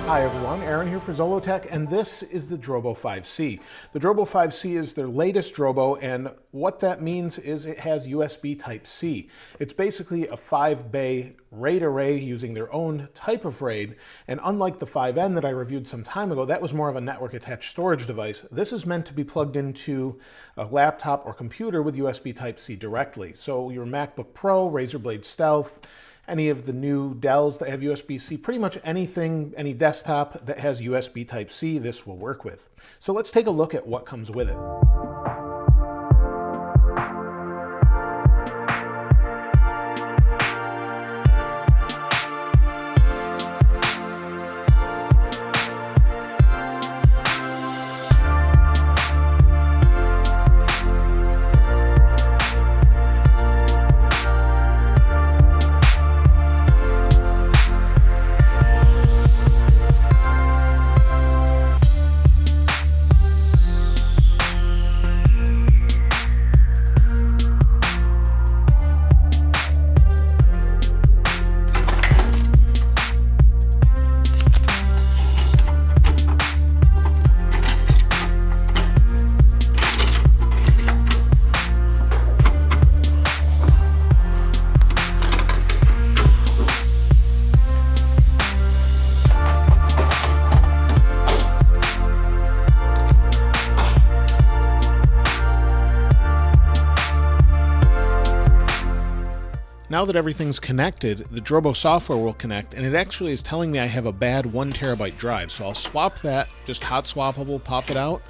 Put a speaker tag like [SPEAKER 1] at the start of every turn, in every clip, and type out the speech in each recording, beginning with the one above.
[SPEAKER 1] Hi everyone, Aaron here for Zollotech, and this is the Drobo 5C. The Drobo 5C is their latest Drobo, and what that means is it has USB Type-C. It's basically a 5-bay RAID array using their own type of RAID, and unlike the 5N that I reviewed some time ago, that was more of a network-attached storage device. This is meant to be plugged into a laptop or computer with USB Type-C directly. So your MacBook Pro, Razer Blade Stealth, any of the new Dells that have USB-C, pretty much anything, any desktop that has USB Type-C, this will work with. So let's take a look at what comes with it. Now that everything's connected, the Drobo software will connect, and it actually is telling me I have a bad 1 terabyte drive. So I'll swap that, just hot swappable, pop it out,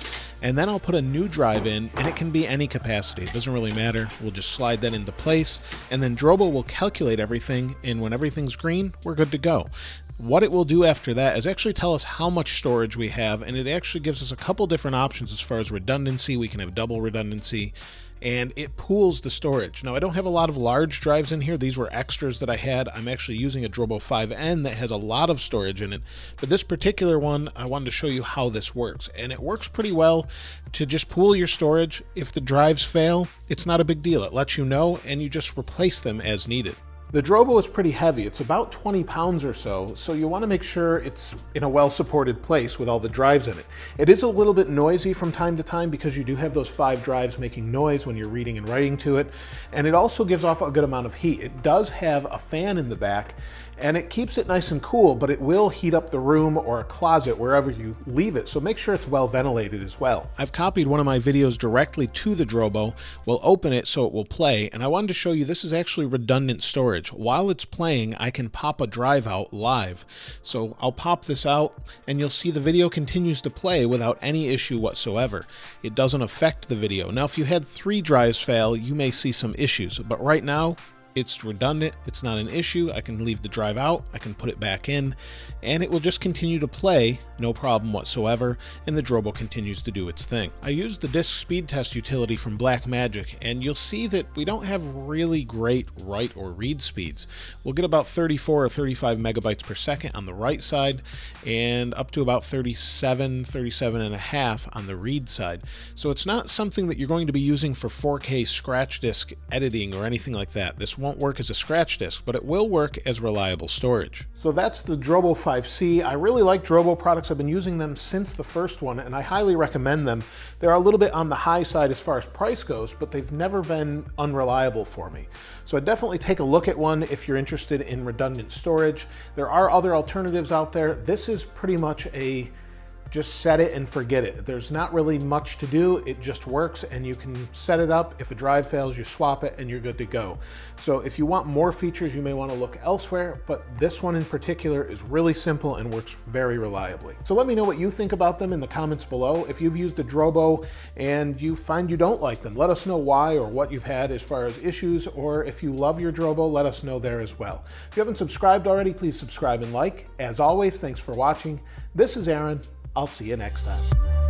[SPEAKER 1] and then I'll put a new drive in, and it can be any capacity. It doesn't really matter. We'll just slide that into place, and then Drobo will calculate everything, and when everything's green, we're good to go. What it will do after that is actually tell us how much storage we have, and it actually gives us a couple different options as far as redundancy. We can have double redundancy, and it pools the storage. Now, I don't have a lot of large drives in here. These were extras that I had. I'm actually using a Drobo 5N that has a lot of storage in it, but this particular one, I wanted to show you how this works, and it works pretty well to just pool your storage. If the drives fail, it's not a big deal. It lets you know, and you just replace them as needed. The Drobo is pretty heavy. It's about 20 pounds or so, so you want to make sure it's in a well-supported place with all the drives in it. It is a little bit noisy from time to time because you do have those 5 drives making noise when you're reading and writing to it, and it also gives off a good amount of heat. It does have a fan in the back, and it keeps it nice and cool, but it will heat up the room or a closet wherever you leave it, so make sure it's well ventilated as well. I've copied one of my videos directly to the Drobo. We'll open it so it will play, and I wanted to show you this is actually redundant storage. While it's playing, I can pop a drive out live. So I'll pop this out, and you'll see the video continues to play without any issue whatsoever. It doesn't affect the video. Now, if you had 3 drives fail, you may see some issues, but right now, it's redundant, it's not an issue. I can leave the drive out, I can put it back in, and it will just continue to play, no problem whatsoever, and the Drobo continues to do its thing. I used the disk speed test utility from Blackmagic, and you'll see that we don't have really great write or read speeds. We'll get about 34 or 35 megabytes per second on the write side, and up to about 37 and a half on the read side. So it's not something that you're going to be using for 4K scratch disk editing or anything like that. This won't work as a scratch disk, but it will work as reliable storage. So that's the Drobo 5C. I really like Drobo products. I've been using them since the first one, and I highly recommend them. They're a little bit on the high side as far as price goes, but they've never been unreliable for me. So I'd definitely take a look at one if you're interested in redundant storage. There are other alternatives out there. This is pretty much a just set it and forget it. There's not really much to do. It just works, and you can set it up. If a drive fails, you swap it and you're good to go. So if you want more features, you may want to look elsewhere, but this one in particular is really simple and works very reliably. So let me know what you think about them in the comments below. If you've used a Drobo and you find you don't like them, let us know why or what you've had as far as issues, or if you love your Drobo, let us know there as well. If you haven't subscribed already, please subscribe and like. As always, thanks for watching. This is Aaron. I'll see you next time.